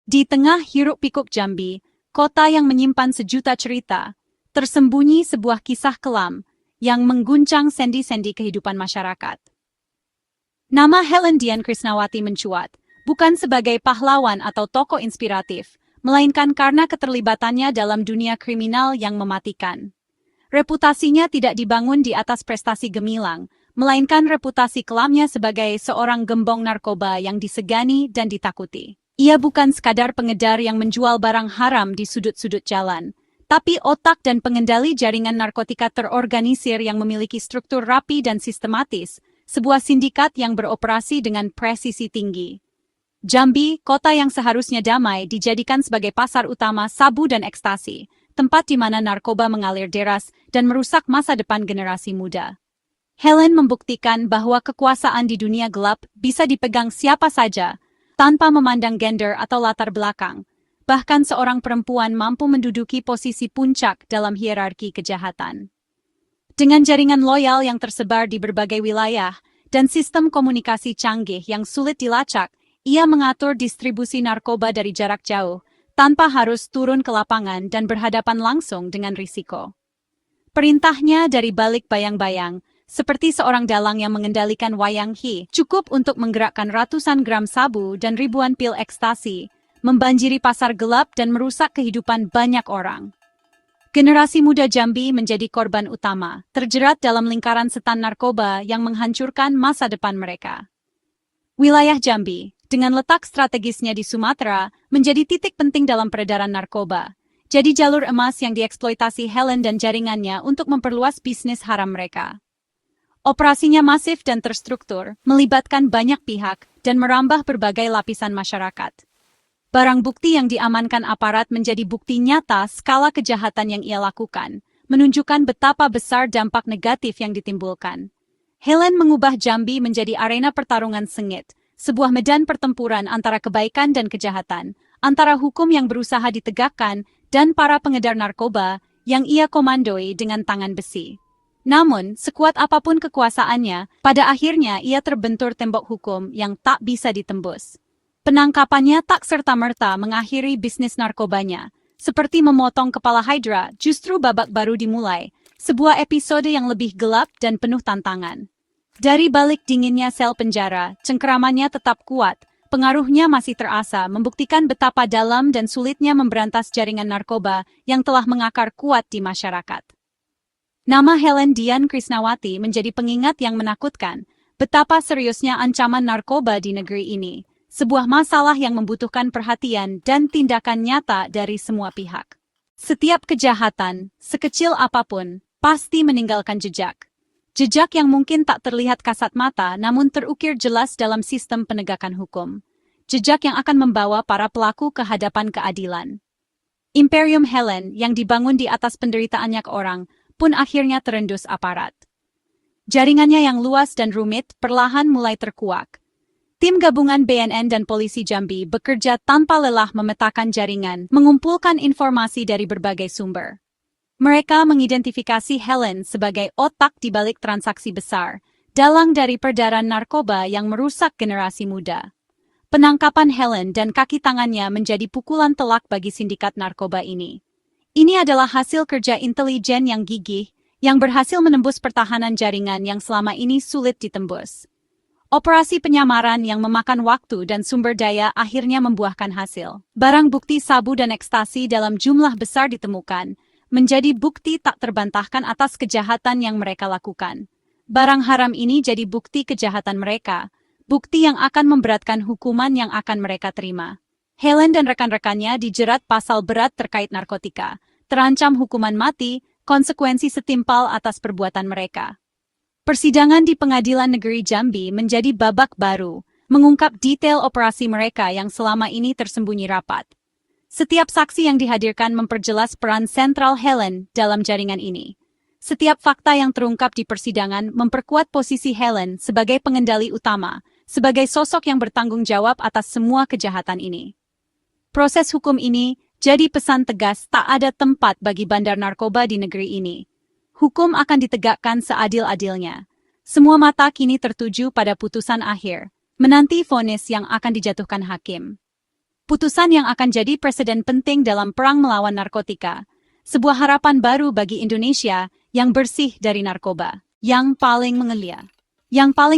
Di tengah hiruk-pikuk Jambi, kota yang menyimpan sejuta cerita, tersembunyi sebuah kisah kelam yang mengguncang sendi-sendi kehidupan masyarakat. Nama Helen Dian Krisnawati mencuat, bukan sebagai pahlawan atau tokoh inspiratif, melainkan karena keterlibatannya dalam dunia kriminal yang mematikan. Reputasinya tidak dibangun di atas prestasi gemilang, melainkan reputasi kelamnya sebagai seorang gembong narkoba yang disegani dan ditakuti. Ia bukan sekadar pengedar yang menjual barang haram di sudut-sudut jalan, tapi otak dan pengendali jaringan narkotika terorganisir yang memiliki struktur rapi dan sistematis, sebuah sindikat yang beroperasi dengan presisi tinggi. Jambi, kota yang seharusnya damai, dijadikan sebagai pasar utama sabu dan ekstasi, tempat di mana narkoba mengalir deras dan merusak masa depan generasi muda. Helen membuktikan bahwa kekuasaan di dunia gelap bisa dipegang siapa saja, tanpa memandang gender atau latar belakang. Bahkan seorang perempuan mampu menduduki posisi puncak dalam hierarki kejahatan. Dengan jaringan loyal yang tersebar di berbagai wilayah dan sistem komunikasi canggih yang sulit dilacak, ia mengatur distribusi narkoba dari jarak jauh, tanpa harus turun ke lapangan dan berhadapan langsung dengan risiko. Perintahnya dari balik bayang-bayang, seperti seorang dalang yang mengendalikan wayang hi, cukup untuk menggerakkan ratusan gram sabu dan ribuan pil ekstasi, membanjiri pasar gelap dan merusak kehidupan banyak orang. Generasi muda Jambi menjadi korban utama, terjerat dalam lingkaran setan narkoba yang menghancurkan masa depan mereka. Wilayah Jambi, dengan letak strategisnya di Sumatera, menjadi titik penting dalam peredaran narkoba. Jadi jalur emas yang dieksploitasi Helen dan jaringannya untuk memperluas bisnis haram mereka. Operasinya masif dan terstruktur, melibatkan banyak pihak, dan merambah berbagai lapisan masyarakat. Barang bukti yang diamankan aparat menjadi bukti nyata skala kejahatan yang ia lakukan, menunjukkan betapa besar dampak negatif yang ditimbulkan. Helen mengubah Jambi menjadi arena pertarungan sengit, sebuah medan pertempuran antara kebaikan dan kejahatan, antara hukum yang berusaha ditegakkan dan para pengedar narkoba yang ia komandoi dengan tangan besi. Namun, sekuat apapun kekuasaannya, pada akhirnya ia terbentur tembok hukum yang tak bisa ditembus. Penangkapannya tak serta-merta mengakhiri bisnis narkobanya. Seperti memotong kepala Hydra, justru babak baru dimulai, sebuah episode yang lebih gelap dan penuh tantangan. Dari balik dinginnya sel penjara, cengkeramannya tetap kuat, pengaruhnya masih terasa, membuktikan betapa dalam dan sulitnya memberantas jaringan narkoba yang telah mengakar kuat di masyarakat. Nama Helen Dian Krisnawati menjadi pengingat yang menakutkan, betapa seriusnya ancaman narkoba di negeri ini, sebuah masalah yang membutuhkan perhatian dan tindakan nyata dari semua pihak. Setiap kejahatan, sekecil apapun, pasti meninggalkan jejak. Jejak yang mungkin tak terlihat kasat mata namun terukir jelas dalam sistem penegakan hukum. Jejak yang akan membawa para pelaku ke hadapan keadilan. Imperium Helen yang dibangun di atas penderitaan banyak orang pun akhirnya terendus aparat. Jaringannya yang luas dan rumit perlahan mulai terkuak. Tim gabungan BNN dan polisi Jambi bekerja tanpa lelah memetakan jaringan, mengumpulkan informasi dari berbagai sumber. Mereka mengidentifikasi Helen sebagai otak di balik transaksi besar, dalang dari peredaran narkoba yang merusak generasi muda. Penangkapan Helen dan kaki tangannya menjadi pukulan telak bagi sindikat narkoba ini. Ini adalah hasil kerja intelijen yang gigih, yang berhasil menembus pertahanan jaringan yang selama ini sulit ditembus. Operasi penyamaran yang memakan waktu dan sumber daya akhirnya membuahkan hasil. Barang bukti sabu dan ekstasi dalam jumlah besar ditemukan, menjadi bukti tak terbantahkan atas kejahatan yang mereka lakukan. Barang haram ini jadi bukti kejahatan mereka, bukti yang akan memberatkan hukuman yang akan mereka terima. Helen dan rekan-rekannya dijerat pasal berat terkait narkotika, terancam hukuman mati, konsekuensi setimpal atas perbuatan mereka. Persidangan di Pengadilan Negeri Jambi menjadi babak baru, mengungkap detail operasi mereka yang selama ini tersembunyi rapat. Setiap saksi yang dihadirkan memperjelas peran sentral Helen dalam jaringan ini. Setiap fakta yang terungkap di persidangan memperkuat posisi Helen sebagai pengendali utama, sebagai sosok yang bertanggung jawab atas semua kejahatan ini. Proses hukum ini jadi pesan tegas tak ada tempat bagi bandar narkoba di negeri ini. Hukum akan ditegakkan seadil-adilnya. Semua mata kini tertuju pada putusan akhir, menanti vonis yang akan dijatuhkan hakim. Putusan yang akan jadi presiden penting dalam perang melawan narkotika. Sebuah harapan baru bagi Indonesia yang bersih dari narkoba. Yang paling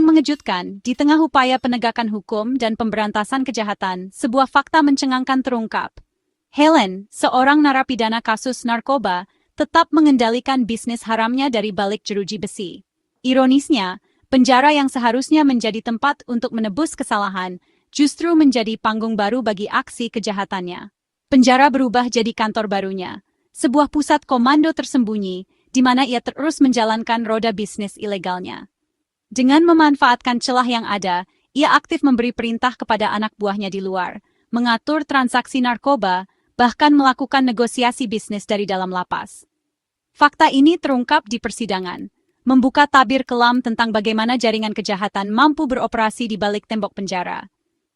mengejutkan, di tengah upaya penegakan hukum dan pemberantasan kejahatan, sebuah fakta mencengangkan terungkap. Helen, seorang narapidana kasus narkoba, tetap mengendalikan bisnis haramnya dari balik jeruji besi. Ironisnya, penjara yang seharusnya menjadi tempat untuk menebus kesalahan, justru menjadi panggung baru bagi aksi kejahatannya. Penjara berubah jadi kantor barunya, sebuah pusat komando tersembunyi, di mana ia terus menjalankan roda bisnis ilegalnya. Dengan memanfaatkan celah yang ada, ia aktif memberi perintah kepada anak buahnya di luar, mengatur transaksi narkoba, bahkan melakukan negosiasi bisnis dari dalam lapas. Fakta ini terungkap di persidangan, membuka tabir kelam tentang bagaimana jaringan kejahatan mampu beroperasi di balik tembok penjara.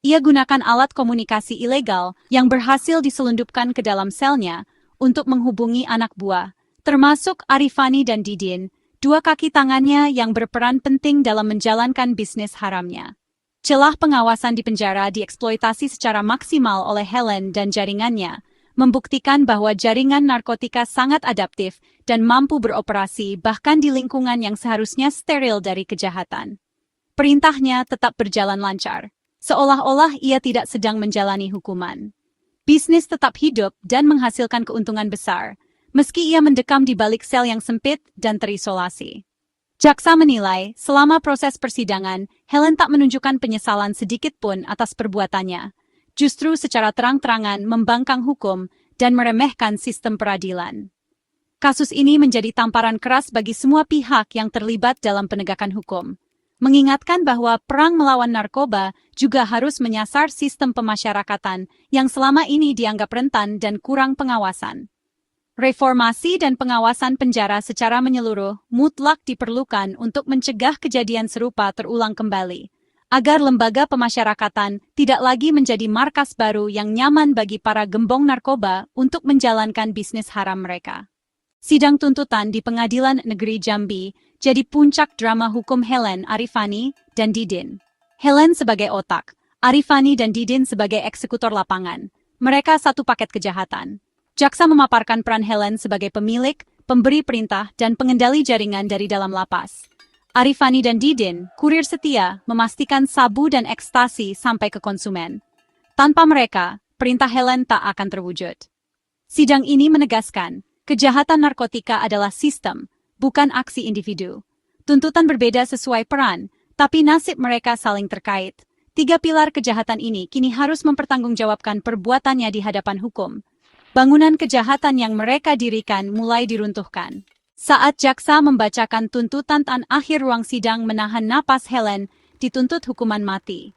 Ia gunakan alat komunikasi ilegal yang berhasil diselundupkan ke dalam selnya untuk menghubungi anak buah, termasuk Arifani dan Didin, dua kaki tangannya yang berperan penting dalam menjalankan bisnis haramnya. Celah pengawasan di penjara dieksploitasi secara maksimal oleh Helen dan jaringannya, membuktikan bahwa jaringan narkotika sangat adaptif dan mampu beroperasi bahkan di lingkungan yang seharusnya steril dari kejahatan. Perintahnya tetap berjalan lancar, seolah-olah ia tidak sedang menjalani hukuman. Bisnis tetap hidup dan menghasilkan keuntungan besar, meski ia mendekam di balik sel yang sempit dan terisolasi. Jaksa menilai, selama proses persidangan, Helen tak menunjukkan penyesalan sedikit pun atas perbuatannya. Justru secara terang-terangan membangkang hukum dan meremehkan sistem peradilan. Kasus ini menjadi tamparan keras bagi semua pihak yang terlibat dalam penegakan hukum, mengingatkan bahwa perang melawan narkoba juga harus menyasar sistem pemasyarakatan yang selama ini dianggap rentan dan kurang pengawasan. Reformasi dan pengawasan penjara secara menyeluruh mutlak diperlukan untuk mencegah kejadian serupa terulang kembali, agar lembaga pemasyarakatan tidak lagi menjadi markas baru yang nyaman bagi para gembong narkoba untuk menjalankan bisnis haram mereka. Sidang tuntutan di Pengadilan Negeri Jambi jadi puncak drama hukum Helen, Arifani, dan Didin. Helen sebagai otak, Arifani dan Didin sebagai eksekutor lapangan. Mereka satu paket kejahatan. Jaksa memaparkan peran Helen sebagai pemilik, pemberi perintah, dan pengendali jaringan dari dalam lapas. Arifani dan Didin, kurir setia, memastikan sabu dan ekstasi sampai ke konsumen. Tanpa mereka, perintah Helen tak akan terwujud. Sidang ini menegaskan, kejahatan narkotika adalah sistem, bukan aksi individu. Tuntutan berbeda sesuai peran, tapi nasib mereka saling terkait. Tiga pilar kejahatan ini kini harus mempertanggungjawabkan perbuatannya di hadapan hukum. Bangunan kejahatan yang mereka dirikan mulai diruntuhkan. Saat jaksa membacakan tuntutan tan akhir ruang sidang menahan napas Helen, dituntut hukuman mati.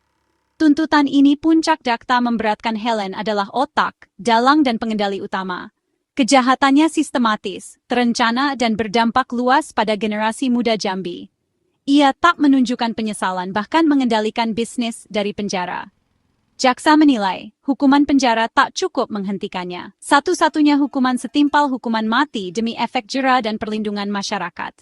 Tuntutan ini puncak dakta memberatkan Helen adalah otak, dalang dan pengendali utama. Kejahatannya sistematis, terencana dan berdampak luas pada generasi muda Jambi. Ia tak menunjukkan penyesalan bahkan mengendalikan bisnis dari penjara. Jaksa menilai, hukuman penjara tak cukup menghentikannya. Satu-satunya hukuman setimpal hukuman mati demi efek jera dan perlindungan masyarakat.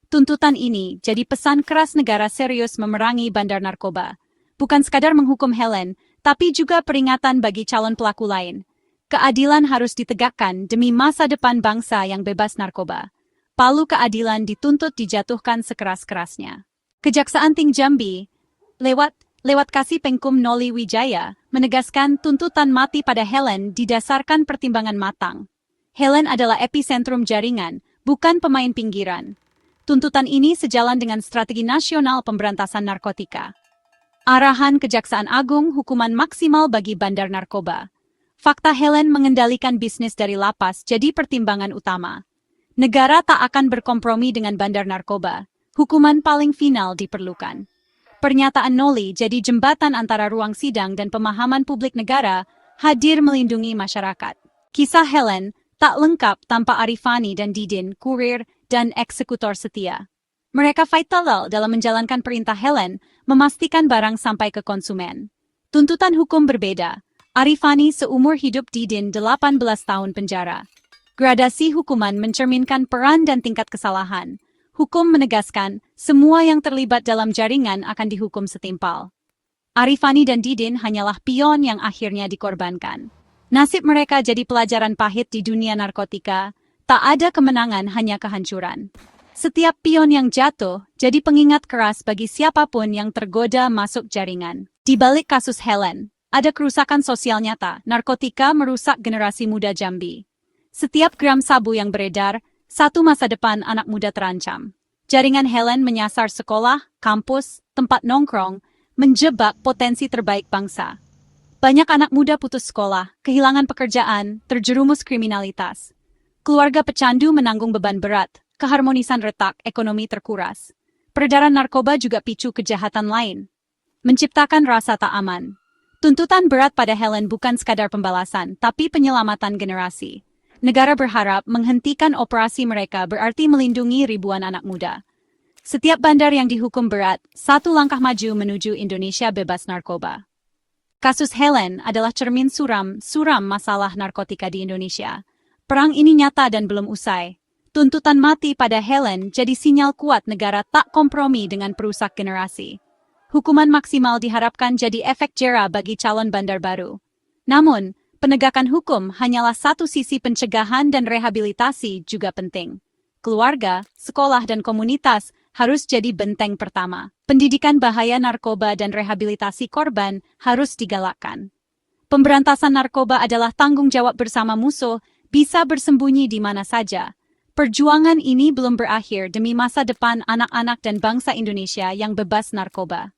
Tuntutan ini jadi pesan keras negara serius memerangi bandar narkoba. Bukan sekadar menghukum Helen, tapi juga peringatan bagi calon pelaku lain. Keadilan harus ditegakkan demi masa depan bangsa yang bebas narkoba. Palu keadilan dituntut dijatuhkan sekeras-kerasnya. Kejaksaan Tinggi Jambi, lewat Kasih Pengkum Noli Wijaya, menegaskan tuntutan mati pada Helen didasarkan pertimbangan matang. Helen adalah epicentrum jaringan, bukan pemain pinggiran. Tuntutan ini sejalan dengan strategi nasional pemberantasan narkotika. Arahan Kejaksaan Agung hukuman maksimal bagi bandar narkoba. Fakta Helen mengendalikan bisnis dari lapas jadi pertimbangan utama. Negara tak akan berkompromi dengan bandar narkoba. Hukuman paling final diperlukan. Pernyataan Noli jadi jembatan antara ruang sidang dan pemahaman publik negara hadir melindungi masyarakat. Kisah Helen tak lengkap tanpa Arifani dan Didin, kurir dan eksekutor setia. Mereka vital dalam menjalankan perintah Helen, memastikan barang sampai ke konsumen. Tuntutan hukum berbeda. Arifani seumur hidup, Didin 18 tahun penjara. Gradasi hukuman mencerminkan peran dan tingkat kesalahan. Hukum menegaskan, semua yang terlibat dalam jaringan akan dihukum setimpal. Arifani dan Didin hanyalah pion yang akhirnya dikorbankan. Nasib mereka jadi pelajaran pahit di dunia narkotika. Tak ada kemenangan, hanya kehancuran. Setiap pion yang jatuh jadi pengingat keras bagi siapapun yang tergoda masuk jaringan. Di balik kasus Helen, ada kerusakan sosial nyata. Narkotika merusak generasi muda Jambi. Setiap gram sabu yang beredar, satu masa depan anak muda terancam. Jaringan Helen menyasar sekolah, kampus, tempat nongkrong, menjebak potensi terbaik bangsa. Banyak anak muda putus sekolah, kehilangan pekerjaan, terjerumus kriminalitas. Keluarga pecandu menanggung beban berat, keharmonisan retak, ekonomi terkuras. Peredaran narkoba juga picu kejahatan lain, menciptakan rasa tak aman. Tuntutan berat pada Helen bukan sekadar pembalasan, tapi penyelamatan generasi. Negara berharap menghentikan operasi mereka berarti melindungi ribuan anak muda. Setiap bandar yang dihukum berat, satu langkah maju menuju Indonesia bebas narkoba. Kasus Helen adalah cermin suram masalah narkotika di Indonesia. Perang ini nyata dan belum usai. Tuntutan mati pada Helen jadi sinyal kuat negara tak kompromi dengan perusak generasi. Hukuman maksimal diharapkan jadi efek jera bagi calon bandar baru. Namun, penegakan hukum hanyalah satu sisi, pencegahan dan rehabilitasi juga penting. Keluarga, sekolah dan komunitas harus jadi benteng pertama. Pendidikan bahaya narkoba dan rehabilitasi korban harus digalakkan. Pemberantasan narkoba adalah tanggung jawab bersama, musuh bisa bersembunyi di mana saja. Perjuangan ini belum berakhir demi masa depan anak-anak dan bangsa Indonesia yang bebas narkoba.